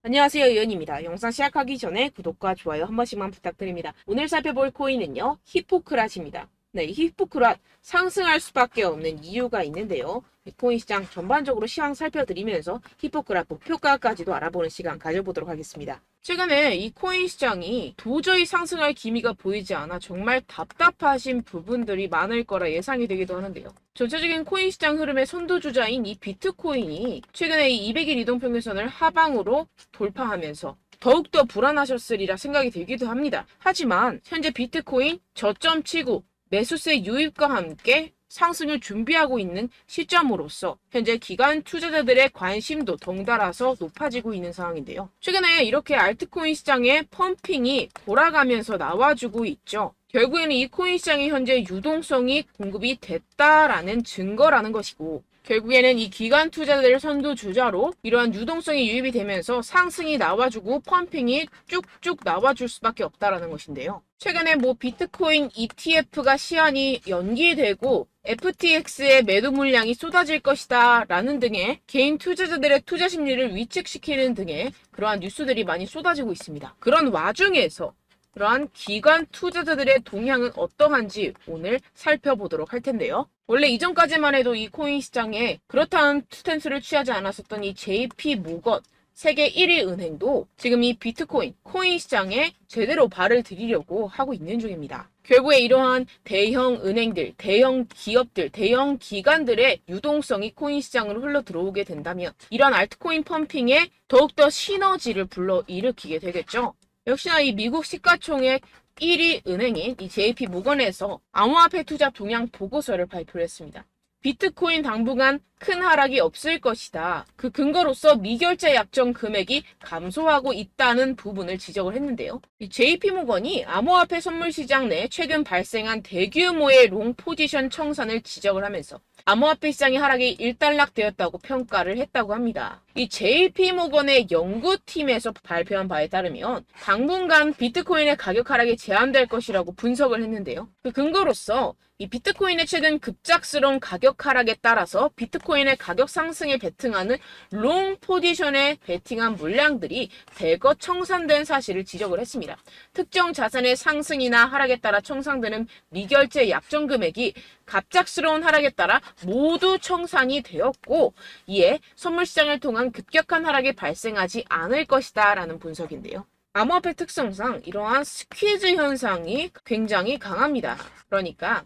안녕하세요, 의원입니다. 영상 시작하기 전에 구독과 좋아요 한 번씩만 부탁드립니다. 오늘 살펴볼 코인은요, 히포크랏입니다. 네, 이 히포크랏 상승할 수밖에 없는 이유가 있는데요. 코인 시장 전반적으로 시황 살펴드리면서 히포크랏 목표가까지도 알아보는 시간 가져보도록 하겠습니다. 최근에 이 코인 시장이 도저히 상승할 기미가 보이지 않아 정말 답답하신 부분들이 많을 거라 예상이 되기도 하는데요. 전체적인 코인 시장 흐름의 선두주자인 이 비트코인이 최근에 이 200일 이동평균선을 하방으로 돌파하면서 더욱더 불안하셨으리라 생각이 들기도 합니다. 하지만 현재 비트코인 저점 치고 매수세 유입과 함께 상승을 준비하고 있는 시점으로서 현재 기관 투자자들의 관심도 덩달아서 높아지고 있는 상황인데요. 최근에 이렇게 알트코인 시장의 펌핑이 돌아가면서 나와주고 있죠. 결국에는 이 코인 시장이 현재 유동성이 공급이 됐다라는 증거라는 것이고, 결국에는 이 기관 투자자들의 선두 주자로 이러한 유동성이 유입이 되면서 상승이 나와주고 펌핑이 쭉쭉 나와줄 수밖에 없다라는 것인데요. 최근에 비트코인 ETF가 시한이 연기되고 FTX의 매도 물량이 쏟아질 것이다 라는 등의 개인 투자자들의 투자 심리를 위축시키는 등의 그러한 뉴스들이 많이 쏟아지고 있습니다. 그런 와중에서 그러한 기관 투자자들의 동향은 어떠한지 오늘 살펴보도록 할 텐데요. 원래 이전까지만 해도 이 코인 시장에 그렇다는 스탠스를 취하지 않았었던 이 JP 모건 세계 1위 은행도 지금 이 비트코인, 코인 시장에 제대로 발을 들이려고 하고 있는 중입니다. 결국에 이러한 대형 은행들, 대형 기업들, 대형 기관들의 유동성이 코인 시장으로 흘러 들어오게 된다면 이러한 알트코인 펌핑에 더욱더 시너지를 불러일으키게 되겠죠. 역시나 이 미국 시가총액 1위 은행인 이 JP 모건에서 암호화폐 투자 동향 보고서를 발표를 했습니다. 비트코인 당분간 큰 하락이 없을 것이다. 그 근거로서 미결제 약정 금액이 감소하고 있다는 부분을 지적을 했는데요. 이 JP모건이 암호화폐 선물 시장 내 최근 발생한 대규모의 롱 포지션 청산을 지적을 하면서 암호화폐 시장의 하락이 일단락되었다고 평가를 했다고 합니다. 이 JP모건의 연구팀에서 발표한 바에 따르면 당분간 비트코인의 가격 하락이 제한될 것이라고 분석을 했는데요. 그 근거로서 이 비트코인의 최근 급작스러운 가격 하락에 따라서 비트코인의 가격 상승에 베팅하는 롱 포지션에 베팅한 물량들이 대거 청산된 사실을 지적을 했습니다. 특정 자산의 상승이나 하락에 따라 청산되는 미결제 약정 금액이 갑작스러운 하락에 따라 모두 청산이 되었고, 이에 선물 시장을 통한 급격한 하락이 발생하지 않을 것이다 라는 분석인데요. 암호화폐 특성상 이러한 스퀴즈 현상이 굉장히 강합니다. 그러니까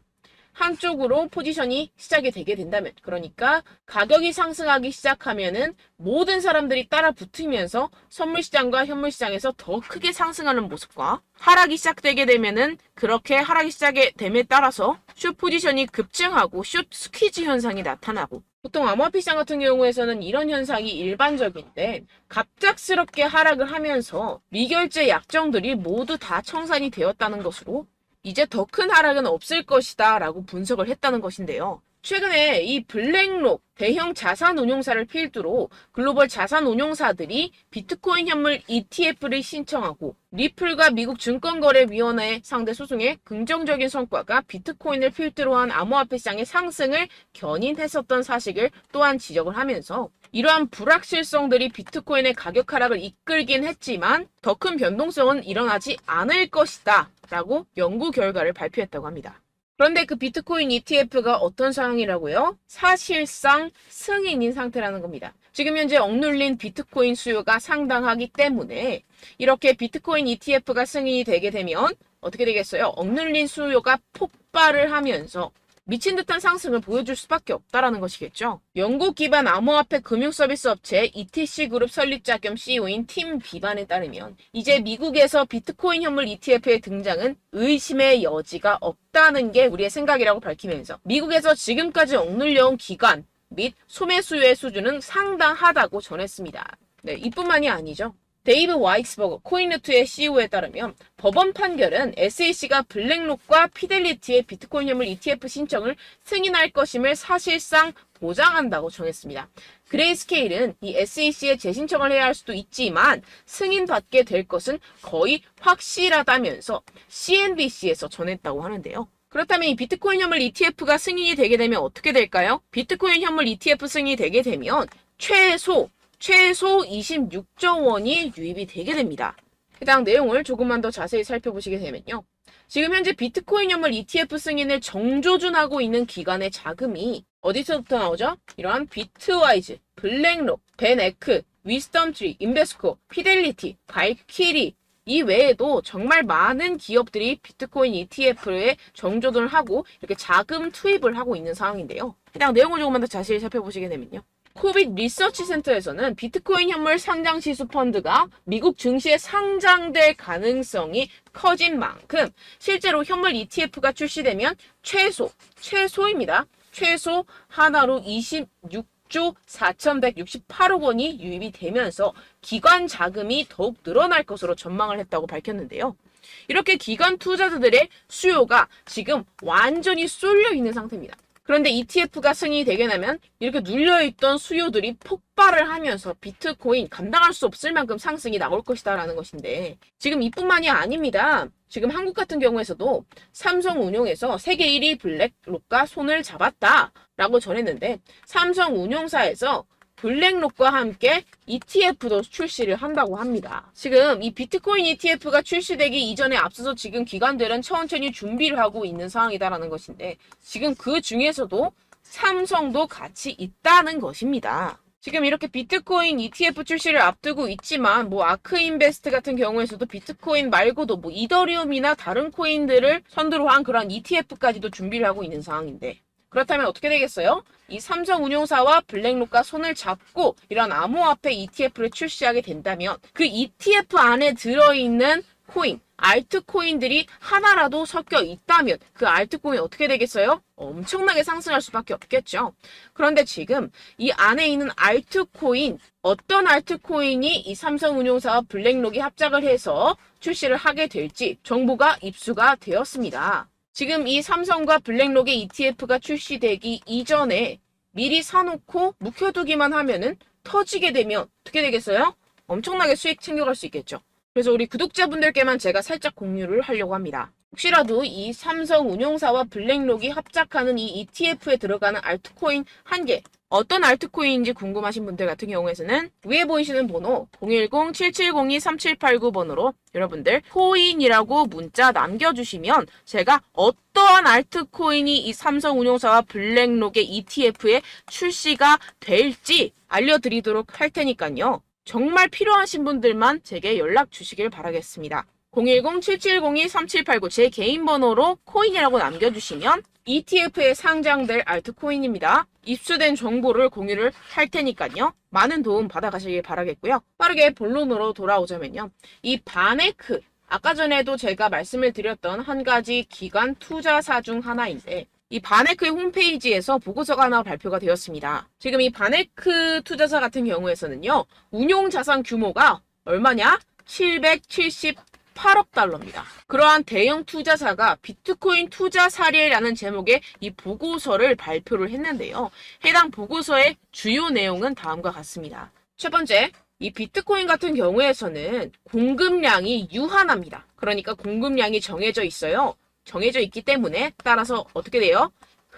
한쪽으로 포지션이 시작이 되게 된다면, 그러니까 가격이 상승하기 시작하면은 모든 사람들이 따라 붙으면서 선물 시장과 현물 시장에서 더 크게 상승하는 모습과, 하락이 시작되게 되면은 그렇게 하락이 시작이 됨에 따라서 숏 포지션이 급증하고 숏 스퀴즈 현상이 나타나고, 보통 암호화폐 시장 같은 경우에서는 이런 현상이 일반적인데 갑작스럽게 하락을 하면서 미결제 약정들이 모두 다 청산이 되었다는 것으로 이제 더 큰 하락은 없을 것이다 라고 분석을 했다는 것인데요. 최근에 이 블랙록 대형 자산운용사를 필두로 글로벌 자산운용사들이 비트코인 현물 ETF를 신청하고 리플과 미국 증권거래위원회 상대 소송의 긍정적인 성과가 비트코인을 필두로 한 암호화폐 시장의 상승을 견인했었던 사실을 또한 지적을 하면서 이러한 불확실성들이 비트코인의 가격 하락을 이끌긴 했지만 더 큰 변동성은 일어나지 않을 것이다 라고 연구 결과를 발표했다고 합니다. 그런데 그 비트코인 ETF가 어떤 상황이라고요? 사실상 승인인 상태라는 겁니다. 지금 현재 억눌린 비트코인 수요가 상당하기 때문에 이렇게 비트코인 ETF가 승인이 되게 되면 어떻게 되겠어요? 억눌린 수요가 폭발을 하면서 미친 듯한 상승을 보여줄 수밖에 없다라는 것이겠죠. 영국 기반 암호화폐 금융서비스 업체 ETC그룹 설립자 겸 CEO인 팀 비반에 따르면 이제 미국에서 비트코인 현물 ETF의 등장은 의심의 여지가 없다는 게 우리의 생각이라고 밝히면서 미국에서 지금까지 억눌려온 기관 및 소매 수요의 수준은 상당하다고 전했습니다. 네, 이뿐만이 아니죠. 데이브 와익스버거 코인루트의 CEO에 따르면 법원 판결은 SEC가 블랙록과 피델리티의 비트코인 현물 ETF 신청을 승인할 것임을 사실상 보장한다고 정했습니다. 그레이스케일은 이 SEC에 재신청을 해야 할 수도 있지만 승인받게 될 것은 거의 확실하다면서 CNBC에서 전했다고 하는데요. 그렇다면 이 비트코인 현물 ETF가 승인이 되게 되면 어떻게 될까요? 비트코인 현물 ETF 승인이 되게 되면 최소 최소 26조 원이 유입이 되게 됩니다. 해당 내용을 조금만 더 자세히 살펴보시게 되면요. 지금 현재 비트코인 현물 ETF 승인을 정조준하고 있는 기관의 자금이 어디서부터 나오죠? 이러한 비트와이즈, 블랙록, 벤에크, 위스덤트리, 인베스코, 피델리티, 발키리 이 외에도 정말 많은 기업들이 비트코인 ETF에 정조준을 하고 이렇게 자금 투입을 하고 있는 상황인데요. 해당 내용을 조금만 더 자세히 살펴보시게 되면요. 코빗 리서치 센터에서는 비트코인 현물 상장 시수 펀드가 미국 증시에 상장될 가능성이 커진 만큼 실제로 현물 ETF가 출시되면 최소입니다. 최소 하나로 26조 4,168억 원이 유입이 되면서 기관 자금이 더욱 늘어날 것으로 전망을 했다고 밝혔는데요. 이렇게 기관 투자자들의 수요가 지금 완전히 쏠려 있는 상태입니다. 그런데 ETF가 승인이 되게 되면 이렇게 눌려있던 수요들이 폭발을 하면서 비트코인 감당할 수 없을 만큼 상승이 나올 것이다 라는 것인데 지금 이뿐만이 아닙니다. 지금 한국 같은 경우에서도 삼성운용에서 세계 1위 블랙록과 손을 잡았다 라고 전했는데 삼성운용사에서 블랙록과 함께 ETF도 출시를 한다고 합니다. 지금 이 비트코인 ETF가 출시되기 이전에 앞서서 지금 기관들은 천천히 준비를 하고 있는 상황이다라는 것인데 지금 그 중에서도 삼성도 같이 있다는 것입니다. 지금 이렇게 비트코인 ETF 출시를 앞두고 있지만 아크인베스트 같은 경우에서도 비트코인 말고도 이더리움이나 다른 코인들을 선두로 한 그런 ETF까지도 준비를 하고 있는 상황인데 그렇다면 어떻게 되겠어요? 이 삼성운용사와 블랙록과 손을 잡고 이런 암호화폐 ETF를 출시하게 된다면 그 ETF 안에 들어있는 코인, 알트코인들이 하나라도 섞여 있다면 그 알트코인 어떻게 되겠어요? 엄청나게 상승할 수밖에 없겠죠. 그런데 지금 이 안에 있는 알트코인, 어떤 알트코인이 이 삼성운용사와 블랙록이 합작을 해서 출시를 하게 될지 정보가 입수가 되었습니다. 지금 이 삼성과 블랙록의 ETF가 출시되기 이전에 미리 사놓고 묵혀두기만 하면은 터지게 되면 어떻게 되겠어요? 엄청나게 수익 챙겨갈 수 있겠죠. 그래서 우리 구독자분들께만 제가 살짝 공유를 하려고 합니다. 혹시라도 이 삼성운용사와 블랙록이 합작하는 이 ETF에 들어가는 알트코인 한 개, 어떤 알트코인인지 궁금하신 분들 같은 경우에는 위에 보이시는 번호 010-7702-3789번으로 여러분들 코인이라고 문자 남겨주시면 제가 어떠한 알트코인이 이 삼성운용사와 블랙록의 ETF에 출시가 될지 알려드리도록 할 테니까요. 정말 필요하신 분들만 제게 연락 주시길 바라겠습니다. 010-7702-3789 제 개인 번호로 코인이라고 남겨주시면 ETF에 상장될 알트코인입니다. 입수된 정보를 공유를 할 테니까요. 많은 도움 받아가시길 바라겠고요. 빠르게 본론으로 돌아오자면요. 이 바네크, 아까 전에도 제가 말씀을 드렸던 한 가지 기관 투자사 중 하나인데 이 바네크의 홈페이지에서 보고서가 하나 발표가 되었습니다. 지금 이 바네크 투자사 같은 경우에서는요. 운용 자산 규모가 얼마냐? 778억 달러입니다. 그러한 대형 투자사가 비트코인 투자 사례라는 제목의 이 보고서를 발표를 했는데요. 해당 보고서의 주요 내용은 다음과 같습니다. 첫 번째, 이 비트코인 같은 경우에서는 공급량이 유한합니다. 그러니까 공급량이 정해져 있어요. 정해져 있기 때문에 따라서 어떻게 돼요?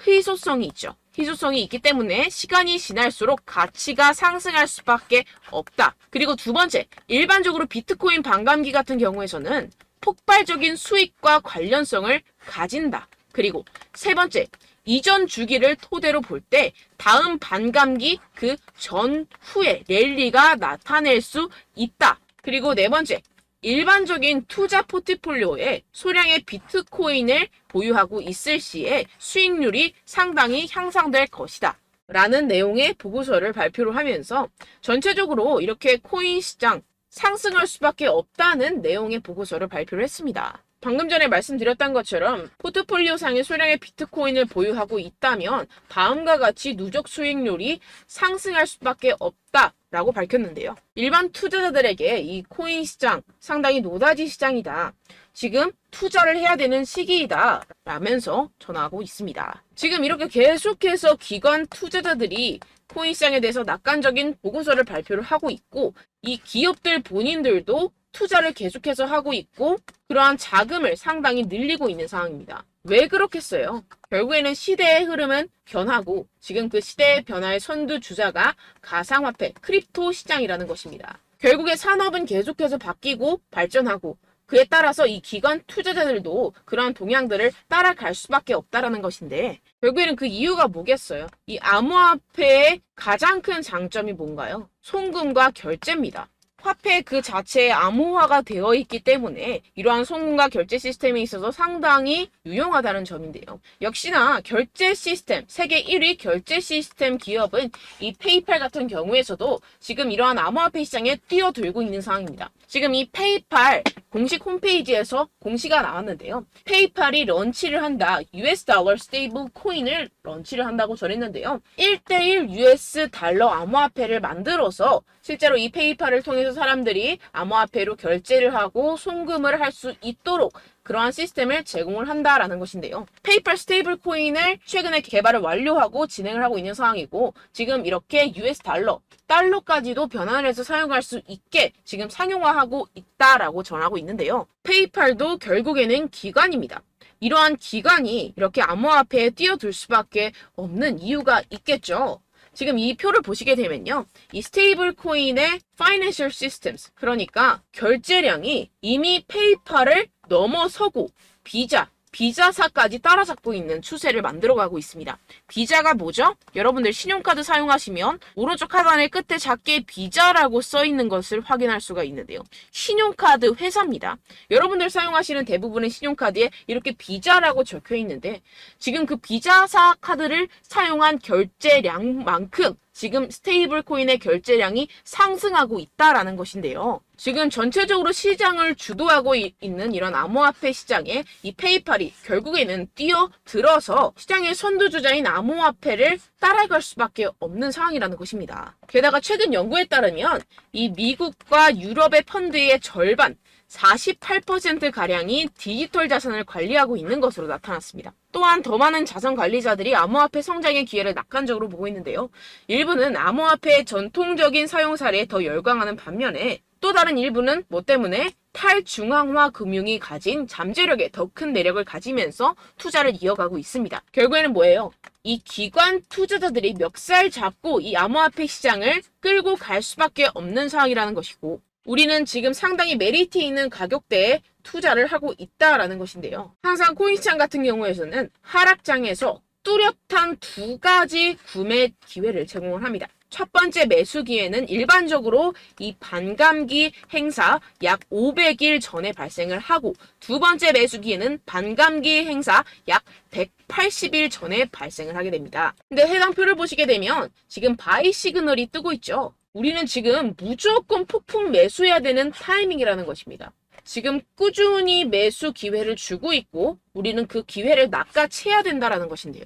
희소성이 있죠. 희소성이 있기 때문에 시간이 지날수록 가치가 상승할 수밖에 없다. 그리고 두 번째, 일반적으로 비트코인 반감기 같은 경우에서는 폭발적인 수익과 관련성을 가진다. 그리고 세 번째, 이전 주기를 토대로 볼 때 다음 반감기 그 전후에 랠리가 나타낼 수 있다. 그리고 네 번째, 일반적인 투자 포트폴리오에 소량의 비트코인을 보유하고 있을 시에 수익률이 상당히 향상될 것이다. 라는 내용의 보고서를 발표를 하면서 전체적으로 이렇게 코인 시장 상승할 수밖에 없다는 내용의 보고서를 발표를 했습니다. 방금 전에 말씀드렸던 것처럼 포트폴리오상의 소량의 비트코인을 보유하고 있다면 다음과 같이 누적 수익률이 상승할 수밖에 없다라고 밝혔는데요. 일반 투자자들에게 이 코인 시장 상당히 노다지 시장이다. 지금 투자를 해야 되는 시기이다 라면서 전하고 있습니다. 지금 이렇게 계속해서 기관 투자자들이 코인 시장에 대해서 낙관적인 보고서를 발표를 하고 있고 이 기업들 본인들도 투자를 계속해서 하고 있고 그러한 자금을 상당히 늘리고 있는 상황입니다. 왜 그렇겠어요? 결국에는 시대의 흐름은 변하고 지금 그 시대의 변화의 선두주자가 가상화폐, 크립토 시장이라는 것입니다. 결국에 산업은 계속해서 바뀌고 발전하고 그에 따라서 이 기관 투자자들도 그러한 동향들을 따라갈 수밖에 없다라는 것인데 결국에는 그 이유가 뭐겠어요? 이 암호화폐의 가장 큰 장점이 뭔가요? 송금과 결제입니다. 화폐 그 자체에 암호화가 되어 있기 때문에 이러한 송금과 결제 시스템에 있어서 상당히 유용하다는 점인데요. 역시나 결제 시스템, 세계 1위 결제 시스템 기업은 이 페이팔 같은 경우에서도 지금 이러한 암호화폐 시장에 뛰어들고 있는 상황입니다. 지금 이 페이팔 공식 홈페이지에서 공시가 나왔는데요. 페이팔이 런치를 한다. US 달러 스테이블 코인을 런치를 한다고 전했는데요. 1대1 US 달러 암호화폐를 만들어서 실제로 이 페이팔을 통해서 사람들이 암호화폐로 결제를 하고 송금을 할 수 있도록 그러한 시스템을 제공을 한다라는 것인데요. 페이팔 스테이블 코인을 최근에 개발을 완료하고 진행을 하고 있는 상황이고 지금 이렇게 US 달러까지도 변환을 해서 사용할 수 있게 지금 상용화하고 있다라고 전하고 있는데요. 페이팔도 결국에는 기관입니다. 이러한 기관이 이렇게 암호화폐에 뛰어들 수밖에 없는 이유가 있겠죠. 지금 이 표를 보시게 되면요. 이 스테이블 코인의 Financial Systems, 그러니까 결제량이 이미 페이팔을 넘어서고 비자사까지 따라잡고 있는 추세를 만들어가고 있습니다. 비자가 뭐죠? 여러분들 신용카드 사용하시면 오른쪽 하단의 끝에 작게 비자라고 써있는 것을 확인할 수가 있는데요. 신용카드 회사입니다. 여러분들 사용하시는 대부분의 신용카드에 이렇게 비자라고 적혀 있는데 지금 그 비자사 카드를 사용한 결제량만큼 지금 스테이블 코인의 결제량이 상승하고 있다라는 것인데요. 지금 전체적으로 시장을 주도하고 있는 이런 암호화폐 시장에 이 페이팔이 결국에는 뛰어들어서 시장의 선두주자인 암호화폐를 따라갈 수밖에 없는 상황이라는 것입니다. 게다가 최근 연구에 따르면 이 미국과 유럽의 펀드의 절반 48%가량이 디지털 자산을 관리하고 있는 것으로 나타났습니다. 또한 더 많은 자산 관리자들이 암호화폐 성장의 기회를 낙관적으로 보고 있는데요. 일부는 암호화폐의 전통적인 사용 사례에 더 열광하는 반면에 또 다른 일부는 뭐 때문에 탈중앙화 금융이 가진 잠재력에 더 큰 매력을 가지면서 투자를 이어가고 있습니다. 결국에는 뭐예요? 이 기관 투자자들이 멱살 잡고 이 암호화폐 시장을 끌고 갈 수밖에 없는 상황이라는 것이고 우리는 지금 상당히 메리트 있는 가격대에 투자를 하고 있다라는 것인데요. 항상 코인 시장 같은 경우에서는 하락장에서 뚜렷한 두 가지 구매 기회를 제공을 합니다. 첫 번째 매수 기회는 일반적으로 이 반감기 행사 약 500일 전에 발생을 하고 두 번째 매수 기회는 반감기 행사 약 180일 전에 발생을 하게 됩니다. 근데 해당 표를 보시게 되면 지금 바이 시그널이 뜨고 있죠. 우리는 지금 무조건 폭풍 매수해야 되는 타이밍이라는 것입니다. 지금 꾸준히 매수 기회를 주고 있고 우리는 그 기회를 낚아채야 된다는 것인데요.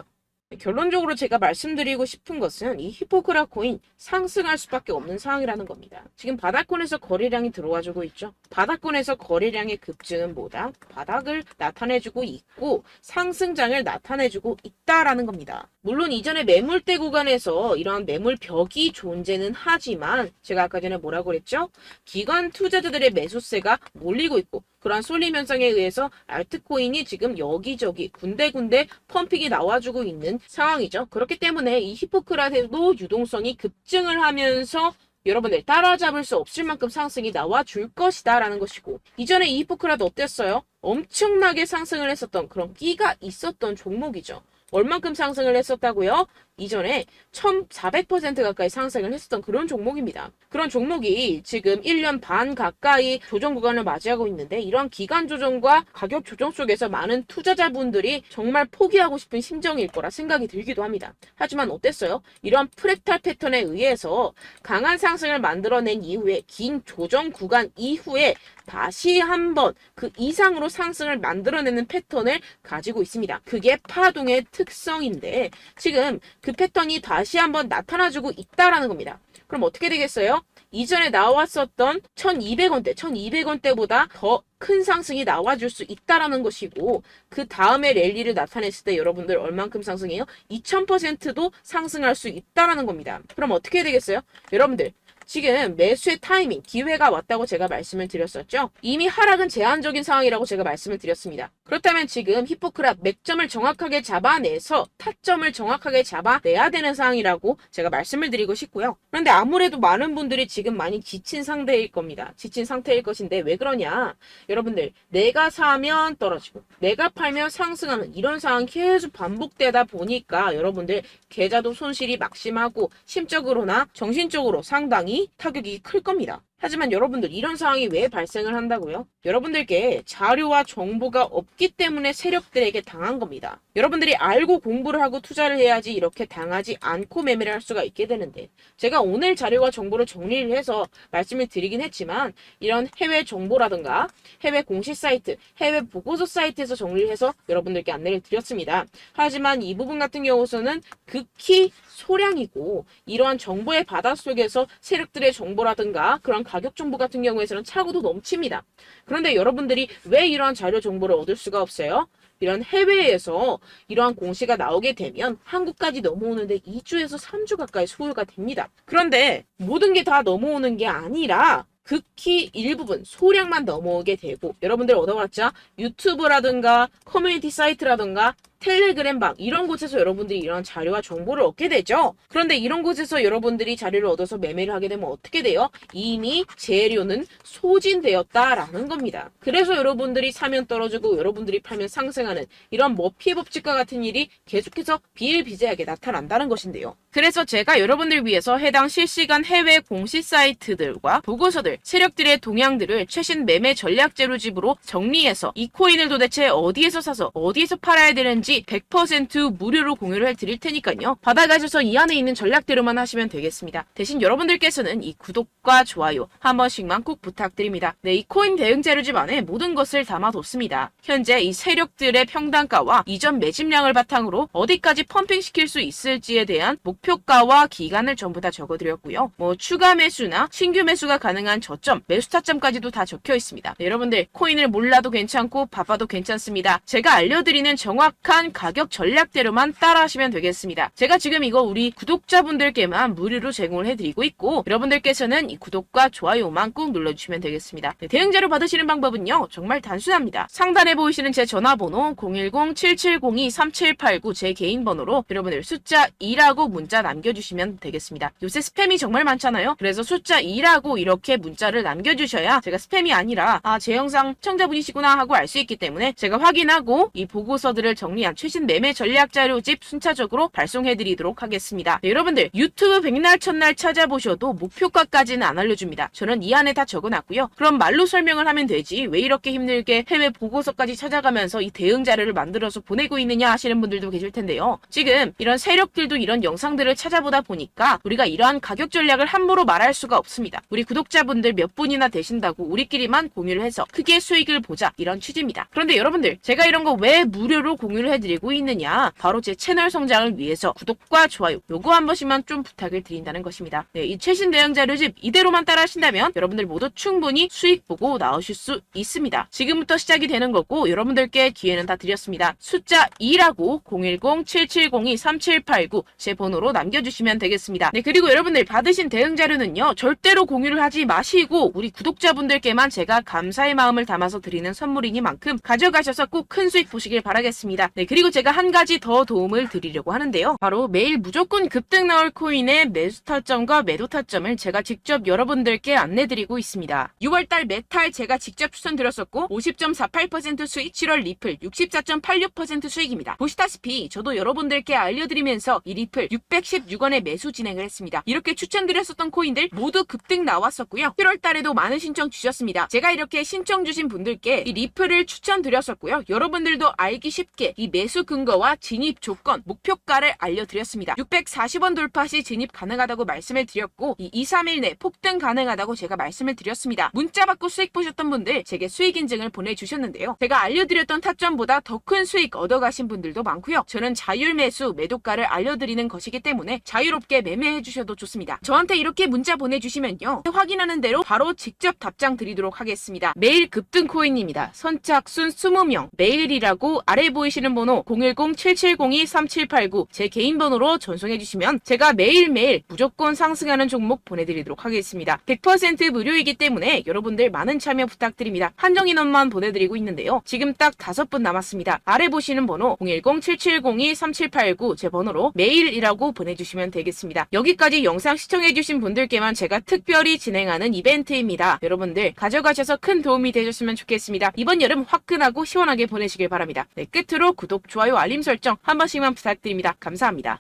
결론적으로 제가 말씀드리고 싶은 것은 이 히포크라 코인 상승할 수밖에 없는 상황이라는 겁니다. 지금 바닥권에서 거래량이 들어와주고 있죠. 바닥권에서 거래량의 급증은 뭐다? 바닥을 나타내주고 있고 상승장을 나타내주고 있다라는 겁니다. 물론 이전에 매물대 구간에서 이러한 매물벽이 존재는 하지만 제가 아까 전에 뭐라고 그랬죠? 기관 투자자들의 매수세가 몰리고 있고 그러한 쏠림 현상에 의해서 알트코인이 지금 여기저기 군데군데 펌핑이 나와주고 있는 상황이죠. 그렇기 때문에 이 히포크라테도 유동성이 급증을 하면서 여러분들 따라잡을 수 없을 만큼 상승이 나와줄 것이다 라는 것이고 이전에 이 히포크라도 어땠어요? 엄청나게 상승을 했었던 그런 끼가 있었던 종목이죠. 얼만큼 상승을 했었다고요? 이전에 1400% 가까이 상승을 했었던 그런 종목입니다. 그런 종목이 지금 1년 반 가까이 조정 구간을 맞이하고 있는데 이러한 기간 조정과 가격 조정 속에서 많은 투자자분들이 정말 포기하고 싶은 심정일 거라 생각이 들기도 합니다. 하지만 어땠어요? 이러한 프랙탈 패턴에 의해서 강한 상승을 만들어낸 이후에 긴 조정 구간 이후에 다시 한번 그 이상으로 상승을 만들어내는 패턴을 가지고 있습니다. 그게 파동의 특성인데 지금 그 패턴이 다시 한번 나타나주고 있다라는 겁니다. 그럼 어떻게 되겠어요? 이전에 나왔었던 1200원대보다 더 큰 상승이 나와줄 수 있다라는 것이고 그 다음에 랠리를 나타냈을 때 여러분들 얼만큼 상승해요? 2000%도 상승할 수 있다라는 겁니다. 그럼 어떻게 되겠어요? 여러분들 지금 매수의 타이밍, 기회가 왔다고 제가 말씀을 드렸었죠. 이미 하락은 제한적인 상황이라고 제가 말씀을 드렸습니다. 그렇다면 지금 히포크랏 맥점을 정확하게 잡아내서 타점을 정확하게 잡아내야 되는 상황이라고 제가 말씀을 드리고 싶고요. 그런데 아무래도 많은 분들이 지금 많이 지친 상태일 겁니다. 지친 상태일 것인데 왜 그러냐? 여러분들, 내가 사면 떨어지고 내가 팔면 상승하는 이런 상황이 계속 반복되다 보니까 여러분들 계좌도 손실이 막심하고 심적으로나 정신적으로 상당히 타격이 클 겁니다. 하지만 여러분들, 이런 상황이 왜 발생을 한다고요? 여러분들께 자료와 정보가 없기 때문에 세력들에게 당한 겁니다. 여러분들이 알고 공부를 하고 투자를 해야지 이렇게 당하지 않고 매매를 할 수가 있게 되는데, 제가 오늘 자료와 정보를 정리를 해서 말씀을 드리긴 했지만 이런 해외 정보라든가 해외 공시 사이트, 해외 보고서 사이트에서 정리를 해서 여러분들께 안내를 드렸습니다. 하지만 이 부분 같은 경우서는 극히 소량이고, 이러한 정보의 바닷속에서 세력들의 정보라든가 그런 가격 정보 같은 경우에서는 차고도 넘칩니다. 그런데 여러분들이 왜 이러한 자료 정보를 얻을 수가 없어요? 이런 해외에서 이러한 공시가 나오게 되면 한국까지 넘어오는데 2주에서 3주 가까이 소요가 됩니다. 그런데 모든 게 다 넘어오는 게 아니라 극히 일부분 소량만 넘어오게 되고, 여러분들 얻어봤자 유튜브라든가 커뮤니티 사이트라든가 텔레그램방 이런 곳에서 여러분들이 이런 자료와 정보를 얻게 되죠. 그런데 이런 곳에서 여러분들이 자료를 얻어서 매매를 하게 되면 어떻게 돼요? 이미 재료는 소진되었다라는 겁니다. 그래서 여러분들이 사면 떨어지고 여러분들이 팔면 상승하는 이런 머피 법칙과 같은 일이 계속해서 비일비재하게 나타난다는 것인데요. 그래서 제가 여러분들 위해서 해당 실시간 해외 공시 사이트들과 보고서들, 세력들의 동향들을 최신 매매 전략 재료집으로 정리해서 이 코인을 도대체 어디에서 사서 어디에서 팔아야 되는지 100% 무료로 공유를 해드릴 테니까요. 받아가셔서 이 안에 있는 전략대로만 하시면 되겠습니다. 대신 여러분들께서는 이 구독과 좋아요 한 번씩만 꼭 부탁드립니다. 네, 이 코인 대응 재료집 안에 모든 것을 담아뒀습니다. 현재 이 세력들의 평단가와 이전 매집량을 바탕으로 어디까지 펌핑시킬 수 있을지에 대한 목표가와 기간을 전부 다 적어드렸고요. 추가 매수나 신규 매수가 가능한 저점, 매수 타점까지도 다 적혀 있습니다. 네, 여러분들 코인을 몰라도 괜찮고 바빠도 괜찮습니다. 제가 알려드리는 정확한 가격 전략대로만 따라하시면 되겠습니다. 제가 지금 이거 우리 구독자분들께만 무료로 제공을 해드리고 있고, 여러분들께서는 이 구독과 좋아요만 꾹 눌러주시면 되겠습니다. 네, 대응자료 받으시는 방법은요, 정말 단순합니다. 상단에 보이시는 제 전화번호 010-7702-3789 제 개인 번호로 여러분들 숫자 2라고 문자 남겨주시면 되겠습니다. 요새 스팸이 정말 많잖아요. 그래서 숫자 2라고 이렇게 문자를 남겨주셔야 제가 스팸이 아니라 제 영상 시청자분이시구나 하고 알 수 있기 때문에 제가 확인하고 이 보고서들을 정리한 최신 매매 전략 자료집 순차적으로 발송해드리도록 하겠습니다. 네, 여러분들 유튜브 백날 첫날 찾아보셔도 목표가까지는 안 알려줍니다. 저는 이 안에 다 적어놨고요. 그럼 말로 설명을 하면 되지 왜 이렇게 힘들게 해외 보고서까지 찾아가면서 이 대응 자료를 만들어서 보내고 있느냐 하시는 분들도 계실 텐데요. 지금 이런 세력들도 이런 영상들을 찾아보다 보니까 우리가 이러한 가격 전략을 함부로 말할 수가 없습니다. 우리 구독자분들 몇 분이나 되신다고 우리끼리만 공유를 해서 크게 수익을 보자, 이런 취지입니다. 그런데 여러분들, 제가 이런 거 왜 무료로 공유를 해드리고 있느냐, 바로 제 채널 성장을 위해서 구독과 좋아요 요거 한 번씩만 좀 부탁을 드린다는 것입니다. 네, 이 최신 대응 자료집 이대로만 따라 하신다면 여러분들 모두 충분히 수익 보고 나오실 수 있습니다. 지금부터 시작이 되는 거고, 여러분들께 기회는 다 드렸습니다. 숫자 2라고 010-7702-3789 제 번호로 남겨주시면 되겠습니다. 네, 그리고 여러분들 받으신 대응 자료는요, 절대로 공유를 하지 마시고 우리 구독자분들께만 제가 감사의 마음을 담아서 드리는 선물이니만큼 가져가셔서 꼭 큰 수익 보시길 바라겠습니다. 네, 그리고 제가 한 가지 더 도움을 드리려고 하는데요. 바로 매일 무조건 급등 나올 코인의 매수 타점과 매도 타점을 제가 직접 여러분들께 안내드리고 있습니다. 6월달 메탈 제가 직접 추천드렸었고 50.48% 수익, 7월 리플 64.86% 수익입니다. 보시다시피 저도 여러분들께 알려드리면서 이 리플 616원에 매수 진행을 했습니다. 이렇게 추천드렸었던 코인들 모두 급등 나왔었고요. 7월달에도 많은 신청 주셨습니다. 제가 이렇게 신청 주신 분들께 이 리플을 추천드렸었고요. 여러분들도 알기 쉽게 이 매수 근거와 진입 조건, 목표가를 알려드렸습니다. 640원 돌파 시 진입 가능하다고 말씀을 드렸고 이 2-3일 내 폭등 가능하다고 제가 말씀을 드렸습니다. 문자 받고 수익 보셨던 분들 제게 수익 인증을 보내주셨는데요. 제가 알려드렸던 타점보다 더 큰 수익 얻어가신 분들도 많고요. 저는 자율 매수, 매도가를 알려드리는 것이기 때문에 자유롭게 매매해 주셔도 좋습니다. 저한테 이렇게 문자 보내주시면요, 확인하는 대로 바로 직접 답장 드리도록 하겠습니다. 매일 급등 코인입니다. 선착순 20명, 매일이라고 아래 보이시는 번호 010-7702-3789 제 개인 번호로 전송해주시면 제가 매일매일 무조건 상승하는 종목 보내드리도록 하겠습니다. 100% 무료이기 때문에 여러분들 많은 참여 부탁드립니다. 한정 인원만 보내드리고 있는데요. 지금 딱 5분 남았습니다. 아래 보시는 번호 010-7702-3789 제 번호로 메일이라고 보내주시면 되겠습니다. 여기까지 영상 시청해주신 분들께만 제가 특별히 진행하는 이벤트입니다. 여러분들 가져가셔서 큰 도움이 되셨으면 좋겠습니다. 이번 여름 화끈하고 시원하게 보내시길 바랍니다. 네, 끝으로 구독, 좋아요, 알림 설정 한 번씩만 부탁드립니다. 감사합니다.